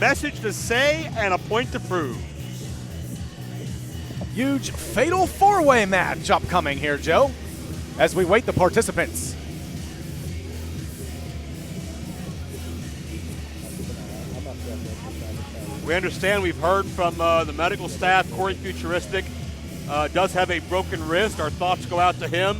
Message to say and a point to prove. Huge fatal four-way match upcoming here, Joe, as we wait the participants. We understand, we've heard from the medical staff, Corey Futuristic does have a broken wrist. Our thoughts go out to him.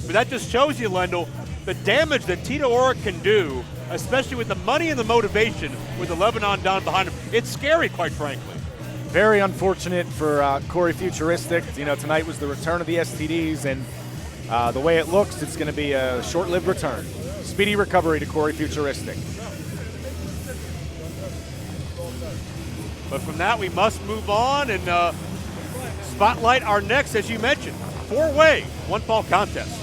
But that just shows you, Lendl, the damage that Tito Ora can do, especially with the money and the motivation with the Lebanon down behind him. It's scary, quite frankly. Very unfortunate for Corey Futuristic. You know, tonight was the return of the STDs, and the way it looks, it's going to be a short-lived return. Speedy recovery to Corey Futuristic. But from that, we must move on and spotlight our next, as you mentioned, four-way one-fall contest.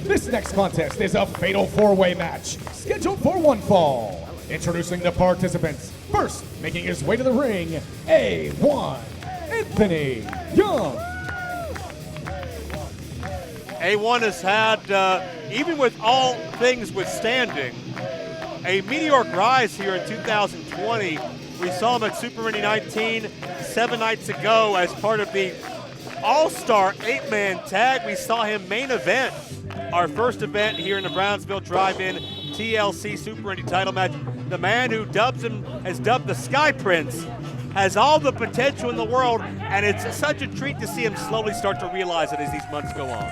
This next contest is a fatal four-way match, scheduled for one fall. Introducing the participants. First, making his way to the ring, A1, Anthony Young. A1 has had, even with all things withstanding, a meteoric rise here in 2020. We saw him at Super Indy 19 7 nights ago as part of the All-Star 8-man tag. We saw him main event our first event here in the Brownsville Drive-In TLC Super Indy title match. The man who has dubbed the Sky Prince has all the potential in the world, and it's such a treat to see him slowly start to realize it as these months go on.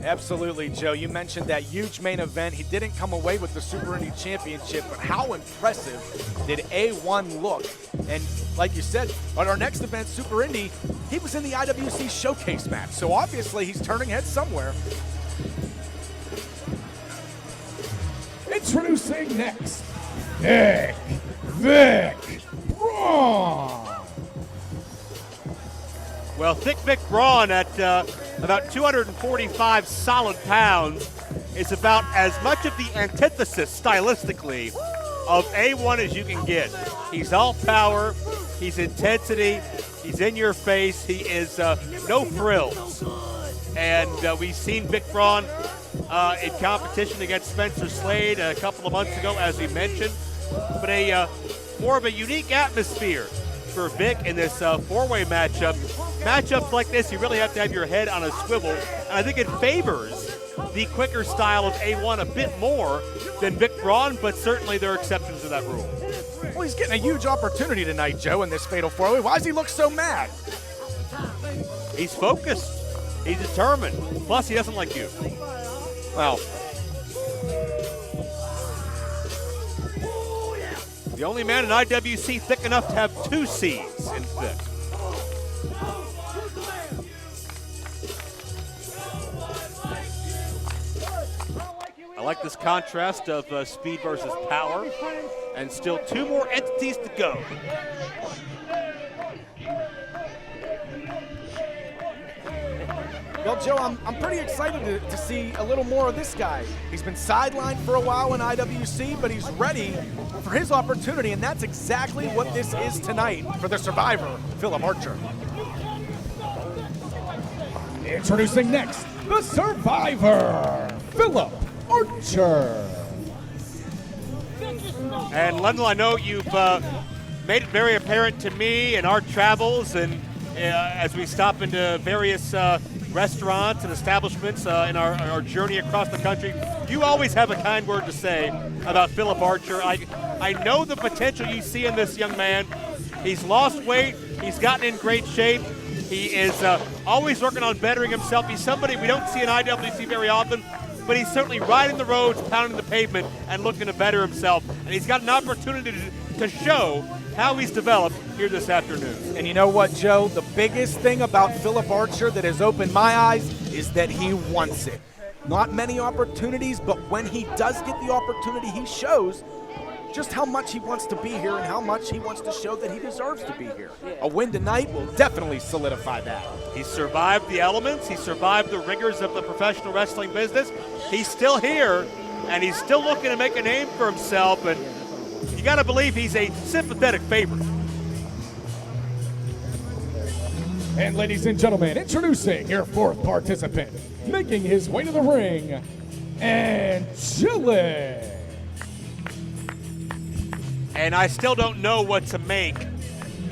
Absolutely, Joe. You mentioned that huge main event. He didn't come away with the Super Indy Championship, but how impressive did A1 look? And like you said, at our next event, Super Indy, he was in the IWC Showcase match, so obviously he's turning heads somewhere. Introducing next, Vic Braun. Well, Thick Vic Braun at about 245 solid pounds is about as much of the antithesis stylistically of A1 as you can get. He's all power, he's intensity, he's in your face, he is no frills. And we've seen Vic Braun in competition against Spencer Slade a couple of months ago, as we mentioned. But a more of a unique atmosphere for Vic in this four-way matchup. Matchups like this, you really have to have your head on a swivel, and I think it favors the quicker style of A1 a bit more than Vic Braun, but certainly there are exceptions to that rule. Well, he's getting a huge opportunity tonight, Joe, in this fatal four-way. Why does he look so mad? He's focused. He's determined. Plus, he doesn't like you. Well, the only man in IWC thick enough to have two C's in thick. I like this contrast of speed versus power, and still two more entities to go. well, Joe, I'm pretty excited to see a little more of this guy. He's been sidelined for a while in IWC, but he's ready for his opportunity, and that's exactly what this is tonight for the survivor, Philip Archer. Introducing next, the survivor, Philip Archer. And Lendl, I know you've made it very apparent to me in our travels and as we stop into various restaurants and establishments in our journey across the country, you always have a kind word to say about Philip Archer. I know the potential you see in this young man. He's lost weight. He's gotten in great shape. He is always working on bettering himself. He's somebody we don't see in IWC very often, but he's certainly riding the roads, pounding the pavement, and looking to better himself. And he's got an opportunity to show how he's developed here this afternoon. And you know what, Joe? The biggest thing about Philip Archer that has opened my eyes is that he wants it. Not many opportunities, but when he does get the opportunity, he shows just how much he wants to be here and how much he wants to show that he deserves to be here. A win tonight will definitely solidify that. He survived the elements. He survived the rigors of the professional wrestling business. He's still here, and he's still looking to make a name for himself, and you got to believe he's a sympathetic favorite. And ladies and gentlemen, introducing your fourth participant, making his way to the ring, Angelik. and I still don't know what to make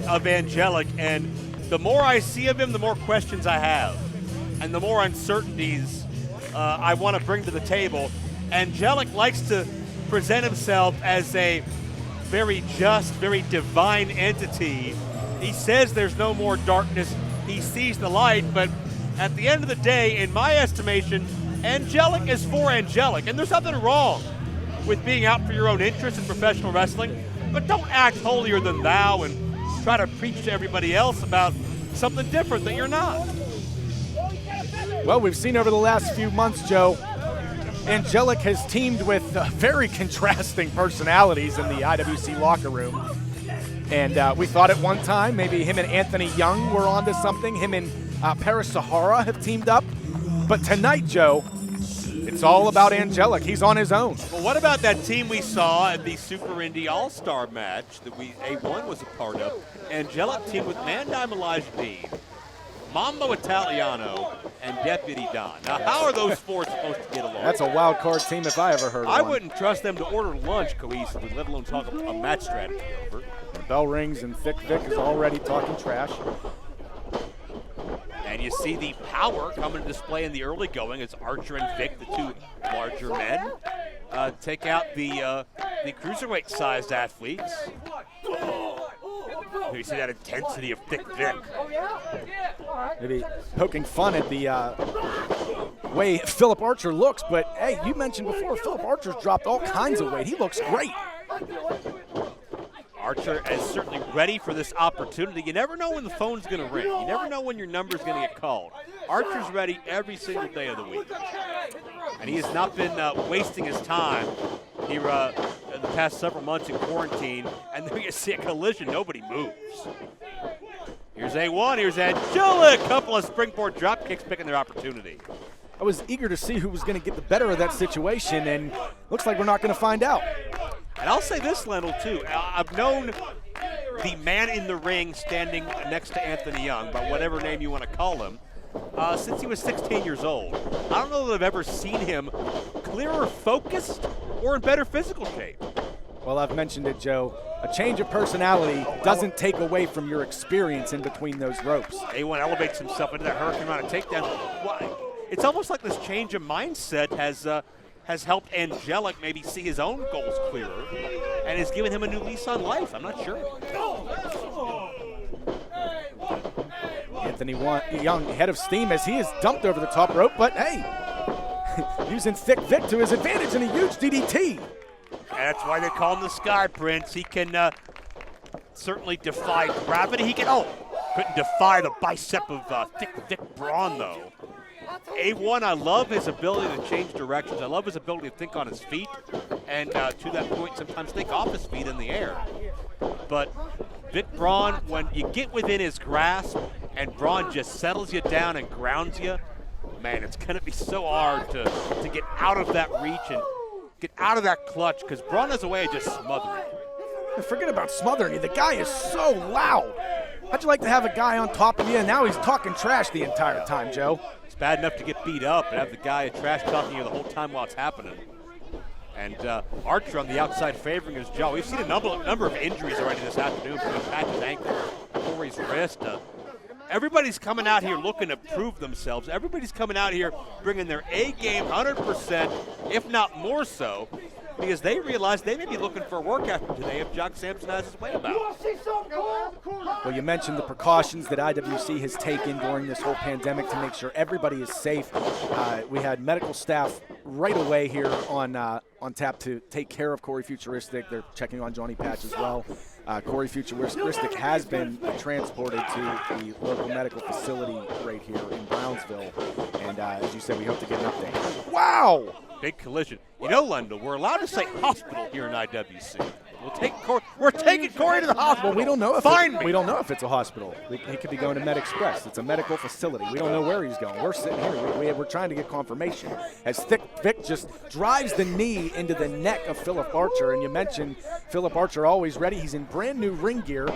of Angelik. And the more I see of him, the more questions I have, and the more uncertainties I want to bring to the table. Angelik likes to present himself as a very just, very divine entity. He says there's no more darkness. He sees the light, but at the end of the day, in my estimation, Angelik is for Angelik, and there's nothing wrong with being out for your own interest in professional wrestling, but don't act holier than thou and try to preach to everybody else about something different that you're not. Well, we've seen over the last few months, Joe, Angelik has teamed with very contrasting personalities in the IWC locker room. And we thought at one time maybe him and Anthony Young were onto something. Him and Paris Sahara have teamed up. But tonight, Joe, it's all about Angelik. He's on his own. Well, what about that team we saw at the Super Indy All-Star match that A1 was a part of? Angelik teamed with Mandai Malaj-Dean, Mambo Italiano, and Deputy Don. Now, how are those four supposed to get along? That's a wild card team if I ever heard of one. I wouldn't trust them to order lunch cohesively, let alone talk a match strategy over. The bell rings and Thick Vic is already talking trash. And you see the power come into display in the early going as Archer and Vic, the two larger men, take out the cruiserweight-sized athletes. You see that intensity of Thick Vic. Maybe poking fun at the way Philip Archer looks, but hey, you mentioned before, Philip Archer's dropped all kinds of weight. He looks great. Archer is certainly ready for this opportunity. You never know when the phone's going to ring. You never know when your number's going to get called. Archer's ready every single day of the week. And he has not been wasting his time here in the past several months in quarantine. And then you see a collision, nobody moves. Here's A1, here's Angelik. Couple of springboard drop kicks picking their opportunity. I was eager to see who was going to get the better of that situation, and looks like we're not going to find out. And I'll say this, Lendl, too. I've known the man in the ring standing next to Anthony Young, by whatever name you want to call him, since he was 16 years old. I don't know that I've ever seen him clearer focused or in better physical shape. Well, I've mentioned it, Joe. A change of personality doesn't take away from your experience in between those ropes. A1 elevates himself into that hurricane run of takedown. Well, it's almost like this change of mindset has helped Angelik maybe see his own goals clearer and has given him a new lease on life. I'm not sure. Anthony Young head of steam as he is dumped over the top rope, but hey, using Thick Vic to his advantage in a huge DDT. That's why they call him the Sky Prince. He can certainly defy gravity. Couldn't defy the bicep of Thick Vic Braun, though. A1, I love his ability to change directions. I love his ability to think on his feet and, to that point, sometimes think off his feet in the air. But Vic Braun, when you get within his grasp and Braun just settles you down and grounds you, man, it's going to be so hard to get out of that reach and get out of that clutch, because Braun has a way of just smothering. Forget about smothering you. The guy is so loud. How'd you like to have a guy on top of you, and now he's talking trash the entire time, Joe? It's bad enough to get beat up and have the guy trash talking you the whole time while it's happening. And Archer on the outside favoring his jaw. We've seen a number of injuries already this afternoon from Patch's ankle, Corey's wrist. Everybody's coming out here looking to prove themselves. Everybody's coming out here bringing their A game 100%, if not more so, because they realize they may be looking for a work after today if Jock Sampson has his way about. Well, you mentioned the precautions that IWC has taken during this whole pandemic to make sure everybody is safe. We had medical staff right away here on tap to take care of Corey Futuristic. They're checking on Johnny Patch as well. Corey Futuristic has been transported to the local medical facility right here in Brownsville. And as you said, we hope to get an update. Wow! Big collision. You know, Lendl, we're allowed to say hospital here in IWC. We're taking Corey to the hospital. Well, we don't know if we don't know if it's a hospital. He could be going to Med Express. It's a medical facility. We don't know where he's going. We're sitting here. We're trying to get confirmation. As Thick Vic just drives the knee into the neck of Philip Archer, and you mentioned Philip Archer always ready. He's in brand new ring gear,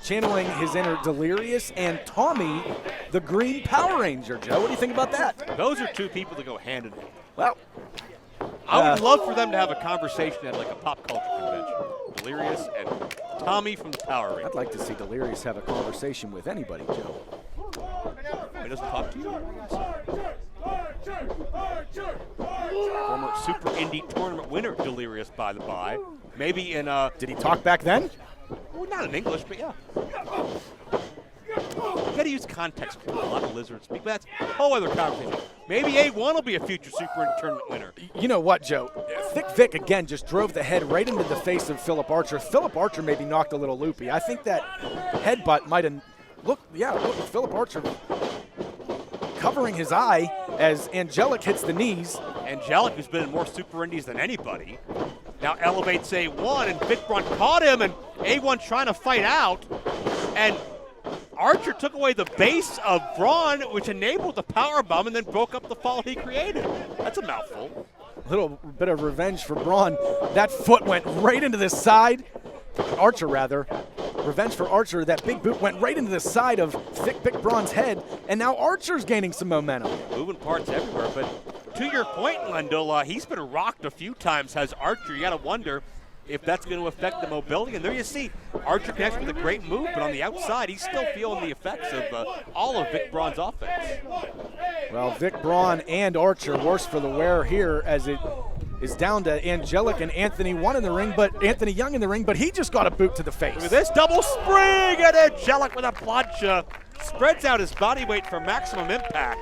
channeling his inner Delirious and Tommy, the Green Power Ranger. Joe, what do you think about that? Those are two people that go hand in hand. Well, I would love for them to have a conversation at like a pop culture convention. Delirious and Tommy from the Power Rangers. I'd like to see Delirious have a conversation with anybody, Joe. He doesn't talk to you? Former Super Indie Tournament winner, Delirious, by the by. Maybe in Did he talk back then? well, not in English, but yeah. You gotta use context for a lot of lizards speak, but that's a whole other conversation. Maybe A1 will be a future Super Indie Tournament winner. You know what, Joe? Thick Vic, again, just drove the head right into the face of Philip Archer. Philip Archer maybe knocked a little loopy. I think that headbutt might have look, Philip Archer covering his eye as Angelik hits the knees. Angelik, who's been in more Super Indies than anybody, now elevates A1, and Vic Braun caught him, and A1 trying to fight out, and Archer took away the base of Braun, which enabled the power bomb and then broke up the fall he created. That's a mouthful. A little bit of revenge for Braun. That foot went right into the side. Archer, rather. Revenge for Archer. That big boot went right into the side of Thick Vic Braun's head, and now Archer's gaining some momentum. Moving parts everywhere, but to your point, Lendl, he's been rocked a few times, has Archer. You got to wonder if that's going to affect the mobility. And there you see, Archer connects with a great move, but on the outside, he's still feeling the effects of all of Vic Braun's offense. Well, Vic Braun and Archer worse for the wear here as it is down to Angelik and Anthony Young in the ring, but he just got a boot to the face. Look at this double spring, and Angelik with a plancha spreads out his body weight for maximum impact.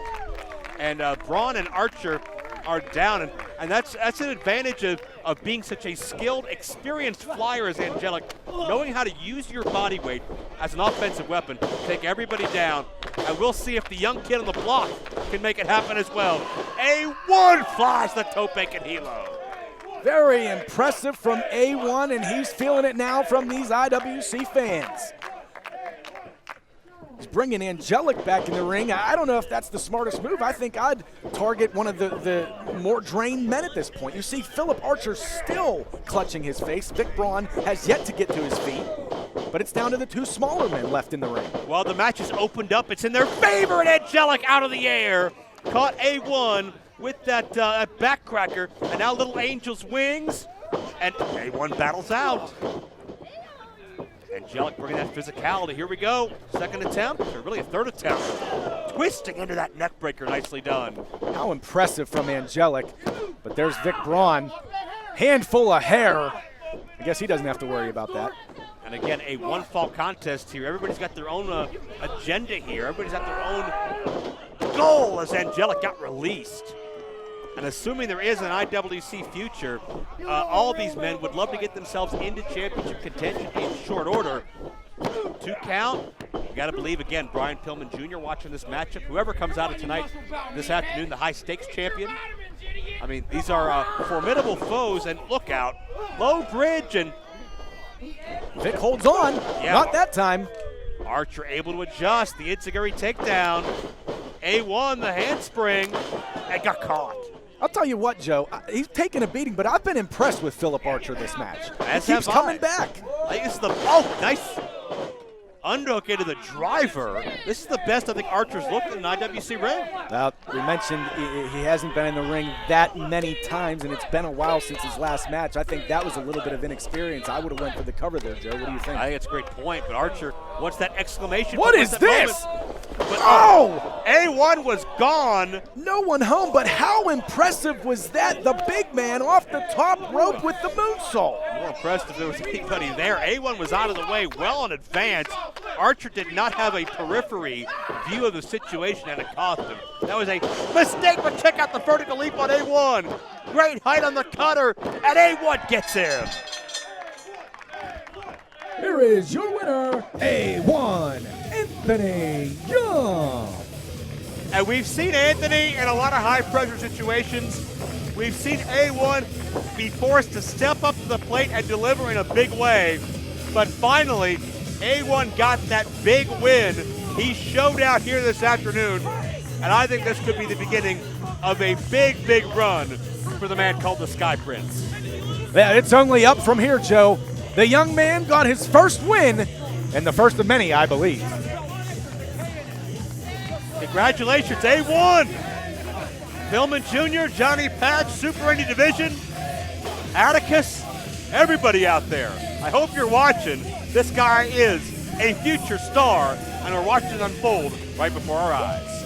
And Braun and Archer are down, and that's an advantage of being such a skilled, experienced flyer as Angelik, knowing how to use your body weight as an offensive weapon, take everybody down, and we'll see if the young kid on the block can make it happen as well. A1 flies the tope and hilo. Very impressive from A1, and he's feeling it now from these IWC fans. He's bringing Angelik back in the ring. I don't know if that's the smartest move. I think I'd target one of the more drained men at this point. You see Philip Archer still clutching his face. Vic Braun has yet to get to his feet, but it's down to the two smaller men left in the ring. Well, the match has opened up. It's in their favor, and Angelik out of the air. Caught A1 with that backcracker, and now Little Angel's wings, and A1 battles out. Angelik bringing that physicality. Here we go. Second attempt, or really a third attempt. Twisting into that neck breaker. Nicely done. How impressive from Angelik. But there's Vic Braun. Handful of hair. I guess he doesn't have to worry about that. And again, a one-fall contest here. Everybody's got their own agenda here. Everybody's got their own goal as Angelik got released. And assuming there is an IWC future, all these men would love to get themselves into championship contention in short order. 2 count. You got to believe, again, Brian Pillman Jr. watching this matchup. Whoever comes out of tonight, this afternoon, the high-stakes champion. I mean, these are formidable foes, and look out. Low bridge, and Vic holds on. Yeah. Not that time. Archer able to adjust. The Itsugiri takedown. A1, the handspring, and got caught. I'll tell you what, Joe, he's taken a beating, but I've been impressed with Philip Archer this match. As he keeps have coming I. back. I think this is the nice underhook into the driver. This is the best I think Archer's looked in an IWC ring. Well, we mentioned he hasn't been in the ring that many times, and it's been a while since his last match. I think that was a little bit of inexperience. I would have went for the cover there, Joe. What do you think? I think it's a great point, but Archer wants that exclamation. What is this? But, Oh! A1 was gone. No one home, but how impressive was that? The big man off the top rope with the moonsault. More impressed if there was anybody there. A1 was out of the way well in advance. Archer did not have a periphery view of the situation, and it cost him. That was a mistake, but check out the vertical leap on A1. Great height on the cutter, and A1 gets him. Here is your winner, A1, Anthony Young. And we've seen Anthony in a lot of high-pressure situations. We've seen A1 be forced to step up to the plate and deliver in a big way. But finally, A1 got that big win. He showed out here this afternoon, and I think this could be the beginning of a big, big run for the man called the Sky Prince. Yeah, it's only up from here, Joe. The young man got his first win, and the first of many, I believe. Congratulations, A1. Pillman Jr., Johnny Patch, Super Indy Division, Atticus, everybody out there. I hope you're watching. This guy is a future star, and we're watching it unfold right before our eyes.